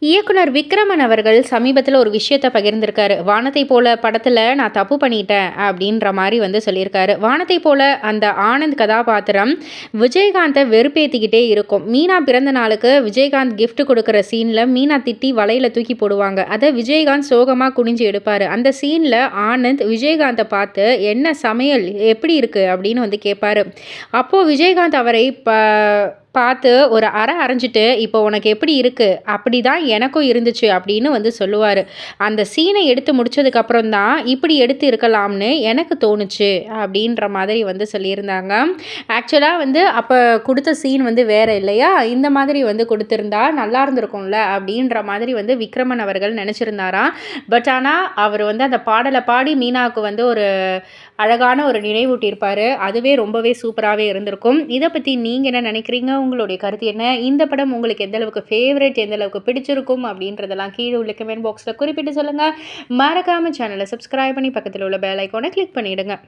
இயக்குனர் விக்ரமன் அவர்கள் சமீபத்தில ஒரு விஷயத்த பகிர்ந்திருக்காரு. "வானத்தை போல" படத்தில நான் தப்பு பண்ணிட்டேன் அப்படின்ற மாரி வந்து சொல்லியிருக்காரு. வானத்தை போல அந்த ஆனந்த் கதாபாத்திரம் விஜயகாந்த வெறுப்பேத்திக்கிட்டே இருக்கும். மீனா பிறந்த நாளுக்கு விஜயகாந்த் கிஃப்ட் குடுக்குற சீன்ல மீனா திட்டி வலையில தூக்கி போடுவாங்க. அத விஜயகாந்த் சோகமா குனிஞ்சு எடுப்பாரு. அந்த சீன்ல ஆனந்த் விஜயகாந்த பார்த்து, "என்ன சமையல்? எப்படி இருக்கு?" அப்படின்னு வந்து கேட்பாரு. அப்போ விஜயகாந்த் அவரை பார்த்து ஒரு அரைஞ்சிட்டு, "இப்போ உனக்கு எப்படி இருக்கு? அப்படிதான் எனக்கும் இருந்துச்சு" அப்படின்னு வந்து சொல்லுவாரு. அந்த சீனை எடுத்து முடிச்சதுக்கப்புறம் தான், "இப்படி எடுத்து இருக்கலாம்னு எனக்கு தோணுச்சு" அப்படின்ற மாதிரி வந்து சொல்லியிருந்தாங்க. ஆக்சுவலா வந்து அப்ப குடுத்த சீன் வந்து வேற இல்லையா? இந்த மாதிரி வந்து குடுத்திருந்தா நல்லா இருந்திருக்கும்ல அப்படின்ற மாதிரி வந்து விக்ரமன் அவர்கள் நெனச்சிருந்தாராம். பட் ஆனா, அவர் வந்து அந்த பாடல பாடி மீனாவுக்கு வந்து ஒரு அழகான ஒரு நினைவூட்டியிருப்பாரு. அதுவே ரொம்பவே சூப்பராவே இருந்திருக்கும். இத பத்தி நீங்க என்ன நெனைக்கிறீங்க? உங்களுடைய கருத்து என்ன? இந்த படம் உங்களுக்கு எந்த அளவுக்கு ஃபேவரைட், எந்த அளவுக்கு பிடிச்சிருக்கும் அப்படின்றதெல்லாம் கீழ உள்ள கமெண்ட் பாக்ஸ்ல குறிப்பிட்டு சொல்லுங்க. மறக்காம சேனல சப்ஸ்கிரைப் பண்ணி பக்கத்துல உள்ள பெல் ஐகான கிளிக் பண்ணிடுங்க.